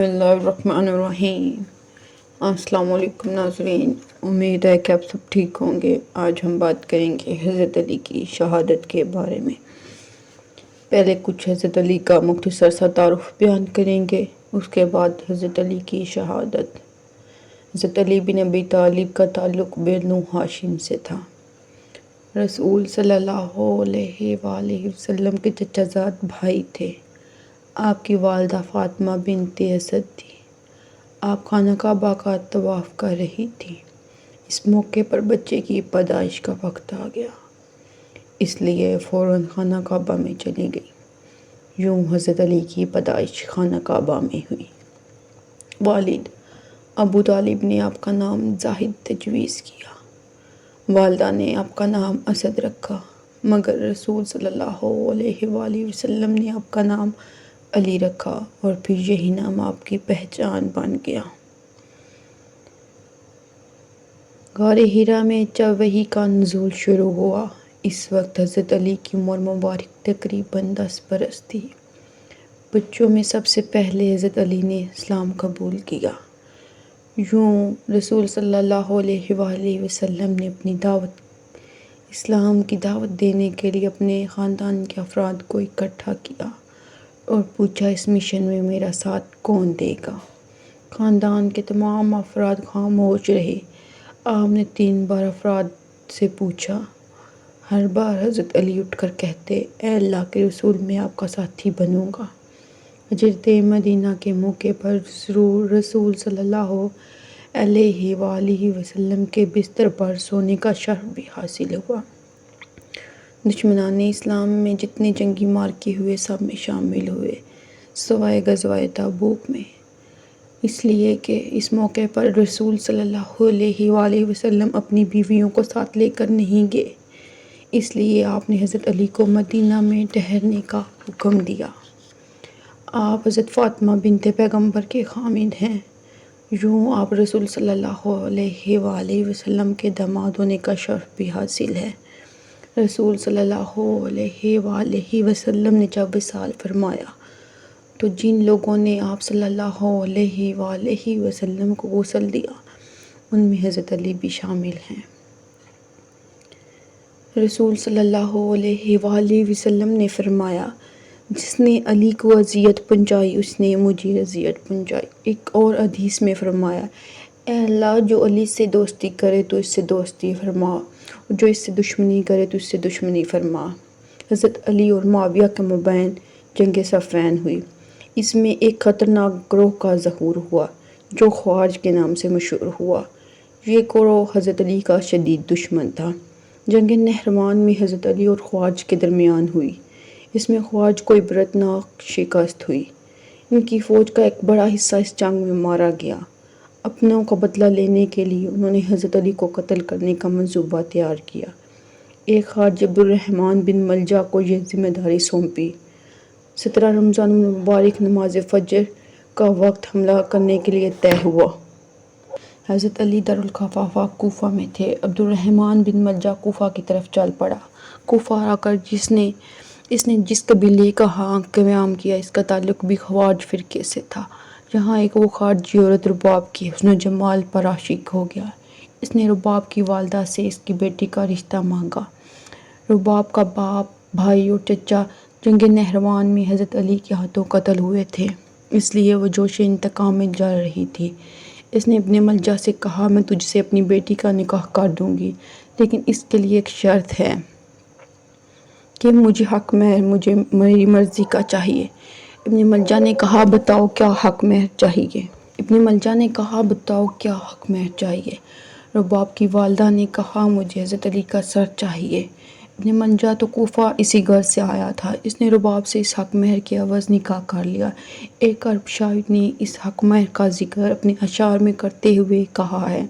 بسم اللہ الرحمن الرحیم۔ السلام علیکم ناظرین، امید ہے کہ آپ سب ٹھیک ہوں گے۔ آج ہم بات کریں گے حضرت علی کی شہادت کے بارے میں۔ پہلے کچھ حضرت علی کا مختصر سا تعارف بیان کریں گے، اس کے بعد حضرت علی کی شہادت۔ حضرت علی بن ابی طالب کا تعلق بنو ہاشم سے تھا۔ رسول صلی اللہ علیہ وآلہ وسلم کے چچا زاد بھائی تھے۔ آپ کی والدہ فاطمہ بنت اسد تھی۔ آپ خانہ کعبہ کا طواف کر رہی تھی۔ اس موقع پر بچے کی پیدائش کا وقت آ گیا، اس لیے فوراً خانہ کعبہ میں چلی گئی۔ یوں حضرت علی کی پیدائش خانہ کعبہ میں ہوئی۔ والد ابو طالب نے آپ کا نام زاہد تجویز کیا، والدہ نے آپ کا نام اسد رکھا، مگر رسول صلی اللہ علیہ وآلہ وسلم نے آپ کا نام علی رکھا اور پھر یہی نام آپ کی پہچان بن گیا۔ غار حرا میں جب وحی کا نزول شروع ہوا، اس وقت حضرت علی کی عمر مبارک تقریباً 10 برس تھی۔ بچوں میں سب سے پہلے حضرت علی نے اسلام قبول کیا۔ یوں رسول صلی اللہ علیہ وآلہ وسلم نے اپنی اسلام کی دعوت دینے کے لیے اپنے خاندان کے افراد کو اکٹھا کیا اور پوچھا، اس مشن میں میرا ساتھ کون دے گا؟ خاندان کے تمام افراد خاموش رہے۔ آپ نے 3 بار افراد سے پوچھا۔ ہر بار حضرت علی اٹھ کر کہتے، اے اللہ کے رسول، میں آپ کا ساتھی بنوں گا۔ ہجرت مدینہ کے موقع پر رسول صلی اللہ علیہ وآلہ وسلم کے بستر پر سونے کا شرف بھی حاصل ہوا۔ دشمنان اسلام میں جتنے جنگی معرکے ہوئے سب میں شامل ہوئے، سوائے غزوہ تبوک میں، اس لیے کہ اس موقع پر رسول صلی اللہ علیہ وآلہ وسلم اپنی بیویوں کو ساتھ لے کر نہیں گئے، اس لیے آپ نے حضرت علی کو مدینہ میں ٹھہرنے کا حکم دیا۔ آپ حضرت فاطمہ بنت پیغمبر کے خامند ہیں۔ یوں آپ رسول صلی اللہ علیہ وآلہ وسلم کے داماد ہونے کا شرف بھی حاصل ہے۔ رسول صلی اللہ علیہ وآلہ وسلم نے جب وصال فرمایا تو جن لوگوں نے آپ صلی اللہ علیہ وآلہ وسلم کو غسل دیا، ان میں حضرت علی بھی شامل ہیں۔ رسول صلی اللہ علیہ وآلہ وسلم نے فرمایا، جس نے علی کو اذیت پہنچائی اس نے مجھے اذیت پہنچائی۔ ایک اور حدیث میں فرمایا، اے اللہ، جو علی سے دوستی کرے تو اس سے دوستی فرما، اور جو اس سے دشمنی کرے تو اس سے دشمنی فرما۔ حضرت علی اور معاویہ کے مابین جنگ صفین ہوئی۔ اس میں ایک خطرناک گروہ کا ظہور ہوا جو خوارج کے نام سے مشہور ہوا۔ یہ گروہ حضرت علی کا شدید دشمن تھا۔ جنگ نہروان میں حضرت علی اور خوارج کے درمیان ہوئی۔ اس میں خوارج کو عبرتناک شکست ہوئی۔ ان کی فوج کا ایک بڑا حصہ اس جنگ میں مارا گیا۔ اپنوں کا بدلہ لینے کے لیے انہوں نے حضرت علی کو قتل کرنے کا منصوبہ تیار کیا۔ ایک خارجی عبد الرحمن بن ملجا کو یہ ذمہ داری سونپی۔ 17 رمضان المبارک نماز فجر کا وقت حملہ کرنے کے لیے طے ہوا۔ حضرت علی دارالخلافہ کوفہ میں تھے۔ عبد الرحمن بن ملجا کوفہ کی طرف چل پڑا۔ کوفہ آ کر اس نے جس قبیلے کا قیام کیا، اس کا تعلق بھی خوارج فرقے سے تھا۔ یہاں ایک وہ خارجی عورت رباب کی حسن و جمال پر عاشق ہو گیا۔ اس نے رباب کی والدہ سے اس کی بیٹی کا رشتہ مانگا۔ رباب کا باپ، بھائی اور چچا جنگ نہروان میں حضرت علی کے ہاتھوں قتل ہوئے تھے، اس لیے وہ جوش انتقام میں جل رہی تھی۔ اس نے ابن ملجا سے کہا، میں تجھ سے اپنی بیٹی کا نکاح کر دوں گی، لیکن اس کے لیے ایک شرط ہے کہ مجھے حق مہر میری مرضی کا چاہیے۔ ابن ملجا نے کہا، بتاؤ کیا حق مہر چاہیے؟ رباب کی والدہ نے کہا، مجھے حضرت علی کا سر چاہیے۔ ابن ملجا تو کوفہ اسی غرض سے آیا تھا۔ اس نے رباب سے اس حق مہر کے عوض نکاح کر لیا۔ ایک عرب شاعر نے اس حق مہر کا ذکر اپنے اشعار میں کرتے ہوئے کہا ہے،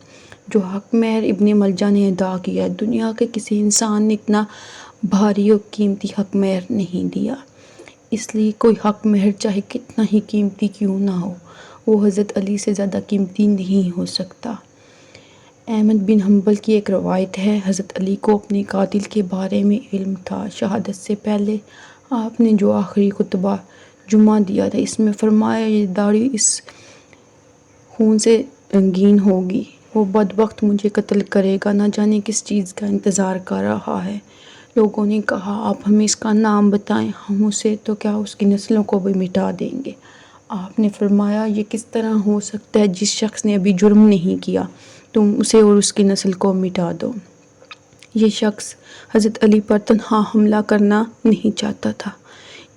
جو حق مہر ابن ملجا نے ادا کیا، دنیا کے کسی انسان نے اتنا بھاری اور قیمتی حق مہر نہیں دیا، اس لیے کوئی حق مہر چاہے کتنا ہی قیمتی کیوں نہ ہو، وہ حضرت علی سے زیادہ قیمتی نہیں ہو سکتا۔ احمد بن حنبل کی ایک روایت ہے، حضرت علی کو اپنے قاتل کے بارے میں علم تھا۔ شہادت سے پہلے آپ نے جو آخری خطبہ جمعہ دیا تھا، اس میں فرمایا، یہ داڑھی اس خون سے رنگین ہوگی۔ وہ بدبخت مجھے قتل کرے گا، نہ جانے کس چیز کا انتظار کر رہا ہے۔ لوگوں نے کہا آپ ہمیں اس کا نام بتائیں، ہم اسے تو کیا اس کی نسلوں کو بھی مٹا دیں گے۔ آپ نے فرمایا یہ کس طرح ہو سکتا ہے، جس شخص نے ابھی جرم نہیں کیا تم اسے اور اس کی نسل کو مٹا دو۔ یہ شخص حضرت علی پر تنہا حملہ کرنا نہیں چاہتا تھا،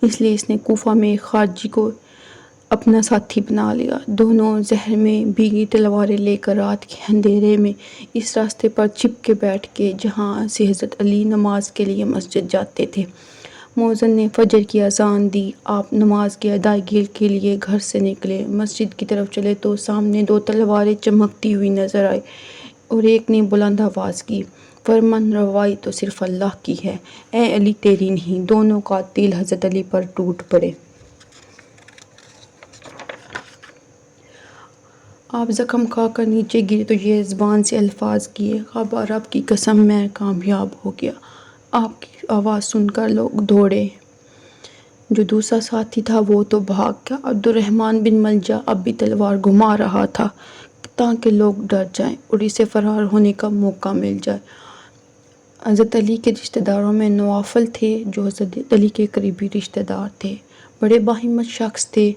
اس لیے اس نے کوفہ میں ایک خارجی کو اپنا ساتھی بنا لیا۔ دونوں زہر میں بھیگی تلواریں لے کر رات کے اندھیرے میں اس راستے پر چھپ کے بیٹھ گئے جہاں سے حضرت علی نماز کے لیے مسجد جاتے تھے۔ مؤذن نے فجر کی اذان دی، آپ نماز کی ادائیگی کے لیے گھر سے نکلے۔ مسجد کی طرف چلے تو سامنے دو تلواریں چمکتی ہوئی نظر آئی اور ایک نے بلند آواز کی، فرمان روائی تو صرف اللہ کی ہے، اے علی تیری نہیں۔ دونوں قاتل حضرت علی پر ٹوٹ پڑے۔ آپ زخم کھا کر نیچے گرے تو یہ زبان سے الفاظ کیے، خبر رب کی قسم میں کامیاب ہو گیا۔ آپ کی آواز سن کر لوگ دوڑے۔ جو دوسرا ساتھی تھا وہ تو بھاگ گیا۔ عبد الرحمن بن ملجا اب بھی تلوار گھما رہا تھا تاکہ لوگ ڈر جائیں اور اسے فرار ہونے کا موقع مل جائے۔ حضرت علی کے رشتہ داروں میں نوافل تھے جو حضرت علی کے قریبی رشتہ دار تھے، بڑے باہمت شخص تھے۔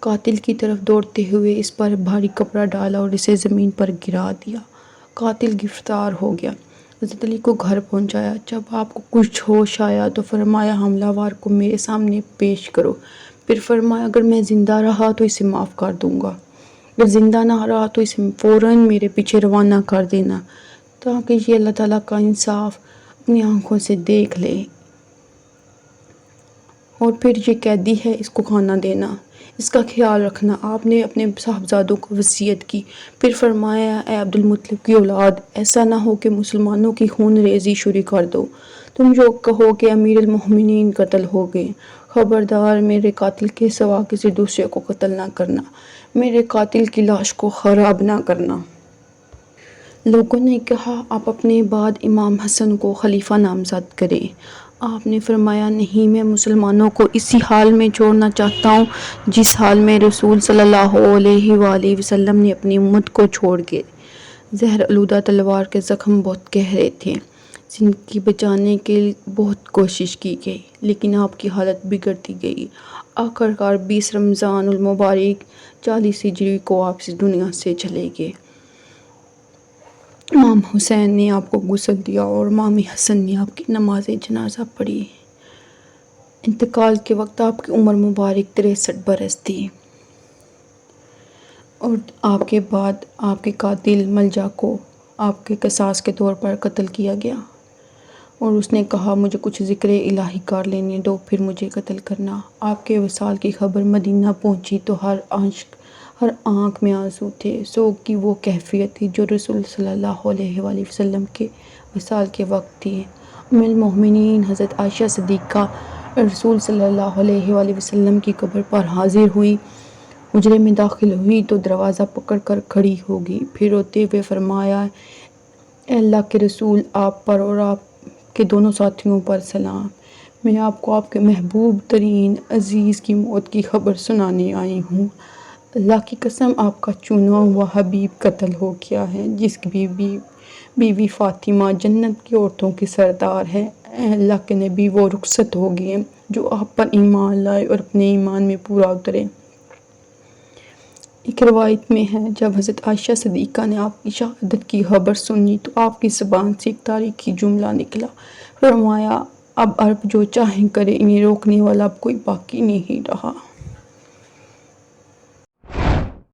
قاتل کی طرف دوڑتے ہوئے اس پر بھاری کپڑا ڈالا اور اسے زمین پر گرا دیا۔ قاتل گرفتار ہو گیا، حضرت علی کو گھر پہنچایا۔ جب آپ کو کچھ ہوش آیا تو فرمایا حملہ وار کو میرے سامنے پیش کرو۔ پھر فرمایا اگر میں زندہ رہا تو اسے معاف کر دوں گا، اگر زندہ نہ رہا تو اسے فوراً میرے پیچھے روانہ کر دینا تاکہ یہ اللہ تعالیٰ کا انصاف اپنی آنکھوں سے دیکھ لے، اور پھر یہ قیدی ہے اس کو کھانا دینا، اس کا خیال رکھنا۔ آپ نے اپنے صاحبزادوں کو وصیت کی۔ پھر فرمایا اے عبد المطلب کی اولاد، ایسا نہ ہو کہ مسلمانوں کی خون ریزی شروع کر دو، تم جو کہو کہ امیر المومنین قتل ہو گئے۔ خبردار میرے قاتل کے سوا کسی دوسرے کو قتل نہ کرنا، میرے قاتل کی لاش کو خراب نہ کرنا۔ لوگوں نے کہا آپ اپنے بعد امام حسن کو خلیفہ نامزد کریں۔ آپ نے فرمایا نہیں، میں مسلمانوں کو اسی حال میں چھوڑنا چاہتا ہوں جس حال میں رسول صلی اللہ علیہ وآلہ وسلم نے اپنی امت کو چھوڑ کے۔ زہر آلودہ تلوار کے زخم بہت گہرے تھے، زندگی بچانے کی بہت کوشش کی گئی لیکن آپ کی حالت بگڑتی گئی۔ آخرکار 20 رمضان المبارک 40 ہجری کو آپ اس دنیا سے چلے گئے۔ امام حسین نے آپ کو غسل دیا اور امام حسن نے آپ کی نماز جنازہ پڑھی۔ انتقال کے وقت آپ کی عمر مبارک 63 برس تھی، اور آپ کے بعد آپ کے قاتل ملجا کو آپ کے قصاص کے طور پر قتل کیا گیا، اور اس نے کہا مجھے کچھ ذکر الہی کر لینے دو پھر مجھے قتل کرنا۔ آپ کے وصال کی خبر مدینہ پہنچی تو ہر آنکھ میں آنسو تھے۔ سوگ کی وہ کیفیت تھی جو رسول صلی اللہ علیہ وآلہ وسلم کے وصال کے وقت تھی۔ ام المومنین حضرت عائشہ صدیقہ رسول صلی اللہ علیہ وآلہ وسلم کی قبر پر حاضر ہوئی، حجرے میں داخل ہوئی تو دروازہ پکڑ کر کھڑی ہو گئی، پھر روتے ہوئے فرمایا اے اللہ کے رسول، آپ پر اور آپ کے دونوں ساتھیوں پر سلام، میں آپ کو آپ کے محبوب ترین عزیز کی موت کی خبر سنانے آئی ہوں۔ اللہ کی قسم آپ کا چنا ہوا حبیب قتل ہو گیا ہے، جس کی بیوی فاطمہ جنت کی عورتوں کی سردار ہے۔ اے اللہ کے نبی، وہ رخصت ہو گئے جو آپ پر ایمان لائے اور اپنے ایمان میں پورا اترے۔ ایک روایت میں ہے جب حضرت عائشہ صدیقہ نے آپ کی شہادت کی خبر سنی تو آپ کی زبان سے ایک تاریخی جملہ نکلا، فرمایا اب عرب جو چاہیں کرے، انہیں روکنے والا اب کوئی باقی نہیں رہا۔